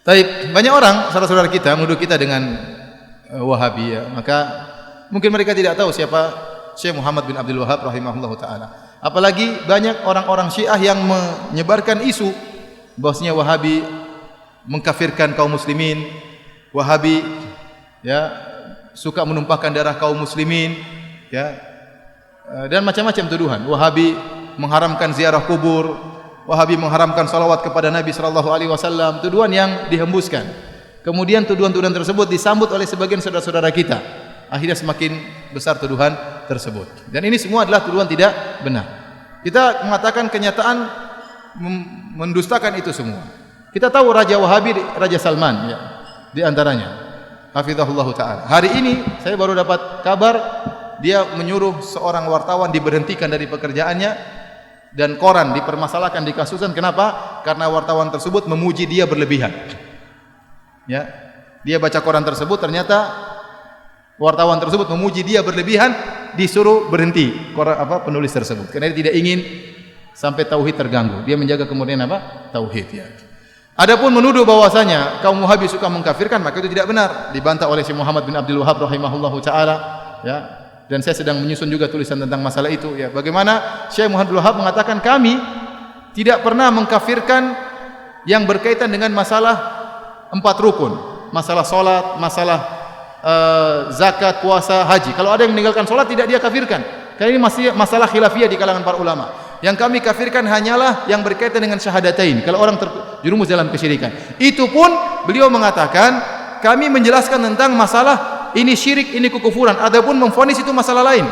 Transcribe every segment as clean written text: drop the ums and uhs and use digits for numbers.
Taib, banyak orang saudara-saudara kita menuduh kita dengan Wahabi, ya. Maka mungkin mereka tidak tahu siapa Syekh Muhammad bin Abdul Wahab rahimahullahu taala. Apalagi banyak orang-orang Syiah yang menyebarkan isu bahwasanya Wahabi mengkafirkan kaum muslimin, Wahabi ya suka menumpahkan darah kaum muslimin, ya. Dan macam-macam tuduhan. Wahabi mengharamkan ziarah kubur, Wahabi mengharamkan salawat kepada Nabi sallallahu alaihi wasallam, tuduhan yang dihembuskan. Kemudian tuduhan-tuduhan tersebut disambut oleh sebagian saudara-saudara kita. Akhirnya semakin besar tuduhan tersebut. Dan ini semua adalah tuduhan tidak benar. Kita mengatakan kenyataan mendustakan itu semua. Kita tahu Raja Wahabi, Raja Salman, ya, di antaranya. Hafizahullah taala. Hari ini saya baru dapat kabar dia menyuruh seorang wartawan diberhentikan dari pekerjaannya. Dan koran dipermasalahkan di kasusan. Kenapa? Karena wartawan tersebut memuji dia berlebihan. Ya, dia baca koran tersebut, ternyata wartawan tersebut memuji dia berlebihan, disuruh berhenti penulis tersebut. Karena dia tidak ingin sampai tauhid terganggu. Dia menjaga kemudian tauhid. Ya. Adapun menuduh bahwasanya kaum Wahabi suka mengkafirkan, maka itu tidak benar. Dibantah oleh Syekh Muhammad bin Abdul Wahab rahimahullahu taala. Ya. Dan saya sedang menyusun juga tulisan tentang masalah itu, ya. Bagaimana Syekh Muhammad bin Wahab mengatakan kami tidak pernah mengkafirkan yang berkaitan dengan masalah 4 rukun, masalah salat, masalah zakat, puasa, haji. Kalau ada yang meninggalkan salat tidak dia kafirkan. Karena ini masih masalah khilafiyah di kalangan para ulama. Yang kami kafirkan hanyalah yang berkaitan dengan syahadatain. Kalau orang terjerumus dalam kesyirikan. Itu pun beliau mengatakan kami menjelaskan tentang masalah ini syirik, ini kekufuran. Adapun memvonis itu masalah lain.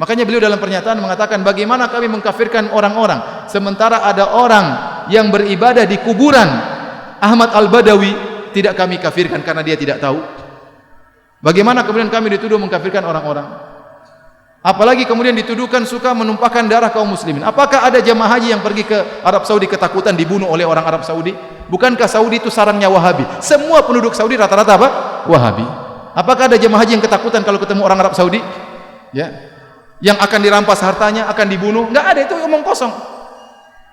Makanya beliau dalam pernyataan mengatakan bagaimana kami mengkafirkan orang-orang sementara ada orang yang beribadah di kuburan Ahmad Al-Badawi tidak kami kafirkan karena dia tidak tahu. Bagaimana kemudian kami dituduh mengkafirkan orang-orang? Apalagi kemudian dituduhkan suka menumpahkan darah kaum muslimin. Apakah ada jamaah haji yang pergi ke Arab Saudi ketakutan dibunuh oleh orang Arab Saudi? Bukankah Saudi itu sarangnya Wahabi? Semua penduduk Saudi rata-rata apa? Wahabi. Apakah ada jemaah haji yang ketakutan kalau ketemu orang Arab Saudi? Ya. Yang akan dirampas hartanya, akan dibunuh? Enggak ada, itu omong kosong.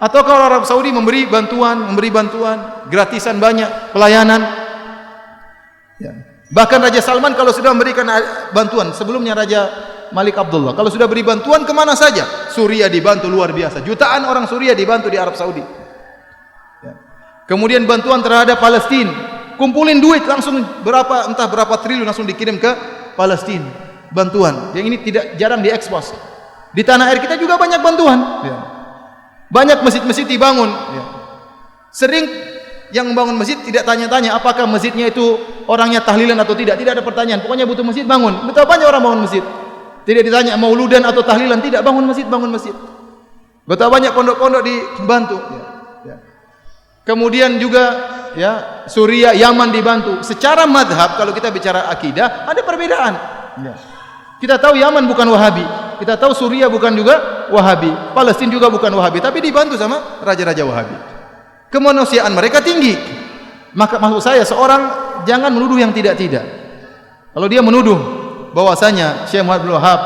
Atau kalau Arab Saudi memberi bantuan, gratisan banyak, pelayanan. Ya. Bahkan Raja Salman kalau sudah memberikan bantuan, sebelumnya Raja Malik Abdullah, kalau sudah beri bantuan kemana saja? Suriah dibantu luar biasa. Jutaan orang Suriah dibantu di Arab Saudi. Ya. Kemudian bantuan terhadap Palestina. Kumpulin duit langsung entah berapa triliun langsung dikirim ke Palestina. Bantuan. Yang ini jarang diekspos. Di tanah air kita juga banyak bantuan. Ya. Banyak masjid-masjid dibangun. Ya. Sering yang membangun masjid tidak tanya-tanya apakah masjidnya itu orangnya tahlilan atau tidak. Tidak ada pertanyaan. Pokoknya butuh masjid bangun. Betapa banyak orang bangun masjid. Tidak ditanya mauludan atau tahlilan. Tidak, bangun masjid, bangun masjid. Betapa banyak pondok-pondok dibantu. Ya. Ya. Kemudian juga ya, Suriah, Yaman dibantu. Secara madhab kalau kita bicara akidah ada perbedaan. Ya. Kita tahu Yaman bukan Wahabi, kita tahu Suriah bukan juga Wahabi, Palestina juga bukan Wahabi, tapi dibantu sama raja-raja Wahabi. Kemanusiaan mereka tinggi. Maka maksud saya seorang jangan menuduh yang tidak-tidak. Kalau dia menuduh bahwasanya Syekh Muhammad bin Wahab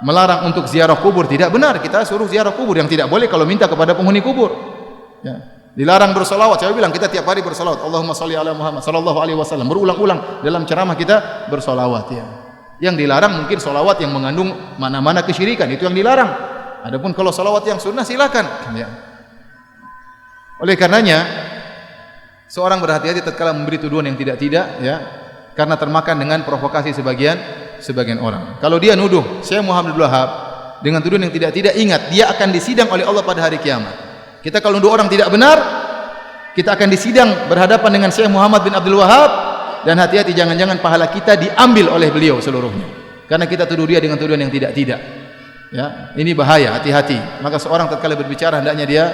melarang untuk ziarah kubur, tidak benar. Kita suruh ziarah kubur. Yang tidak boleh kalau minta kepada penghuni kubur. Ya. Dilarang bersolawat. Saya bilang kita tiap hari bersolawat. Allahumma salli ala Muhammad sallallahu alaihi wasallam. Berulang-ulang dalam ceramah kita bersolawat. Ya. Yang dilarang mungkin solawat yang mengandung mana-mana kesyirikan. Itu yang dilarang. Adapun kalau solawat yang sunnah silakan. Ya. Oleh karenanya seorang berhati-hati tatkala memberi tuduhan yang tidak-tidak. Ya. Karena termakan dengan provokasi sebagian orang. Kalau dia nuduh Syekh Muhammad bin Wahab dengan tuduhan yang tidak-tidak, ingat dia akan disidang oleh Allah pada hari kiamat. Kita kalau nuduh orang tidak benar, kita akan disidang berhadapan dengan Syekh Muhammad bin Abdul Wahab, dan hati-hati jangan-jangan pahala kita diambil oleh beliau seluruhnya. Karena kita tuduh dia dengan tuduhan yang tidak-tidak. Ya, ini bahaya, hati-hati. Maka seorang tatkala berbicara hendaknya dia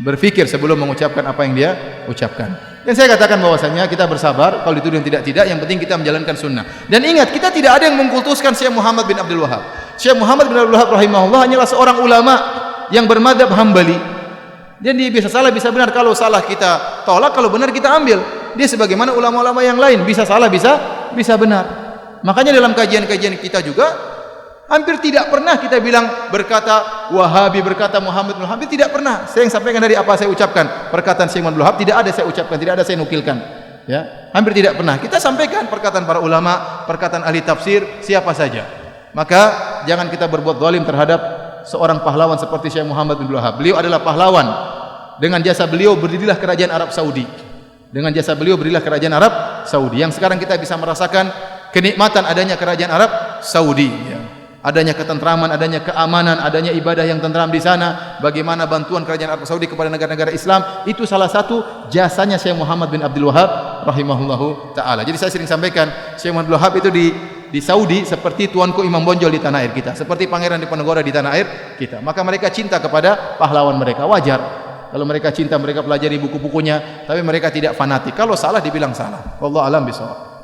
berfikir sebelum mengucapkan apa yang dia ucapkan. Dan saya katakan bahwasanya kita bersabar kalau dituduh yang tidak-tidak, yang penting kita menjalankan sunnah. Dan ingat, kita tidak ada yang mengkultuskan Syekh Muhammad bin Abdul Wahab. Syekh Muhammad bin Abdul Wahab rahimahullah hanyalah seorang ulama yang bermadzhab Hambali. Jadi bisa salah bisa benar. Kalau salah kita tolak, kalau benar kita ambil. Dia sebagaimana ulama-ulama yang lain, bisa salah bisa benar. Makanya dalam kajian-kajian kita juga Hampir tidak pernah kita bilang berkata Wahabi, berkata Muhammad bin Wahab, tidak pernah. Saya yang sampaikan dari apa saya ucapkan. Perkataan Syekh Muhammad bin Wahab tidak ada saya ucapkan, tidak ada saya nukilkan. Ya, hampir tidak pernah. Kita sampaikan perkataan para ulama, perkataan ahli tafsir, siapa saja. Maka jangan kita berbuat zalim terhadap seorang pahlawan seperti Syekh Muhammad bin Wahab. Beliau adalah pahlawan. Dengan jasa beliau berdirilah kerajaan Arab Saudi. Dengan jasa beliau berdirilah kerajaan Arab Saudi. Yang sekarang kita bisa merasakan kenikmatan adanya kerajaan Arab Saudi. Ya. Adanya ketentraman, adanya keamanan, adanya ibadah yang tentram di sana. Bagaimana bantuan kerajaan Arab Saudi kepada negara-negara Islam, itu salah satu jasanya Syekh Muhammad bin Abdul Wahab rahimahullahu taala. Jadi saya sering sampaikan, Syekh Muhammad bin Wahab itu di Saudi seperti tuanku Imam Bonjol di tanah air kita, seperti Pangeran Diponegoro di tanah air kita. Maka mereka cinta kepada pahlawan mereka, wajar. Kalau mereka cinta, mereka pelajari buku-bukunya, tapi mereka tidak fanatik. Kalau salah dibilang salah. Wallahu a'lam bishawab.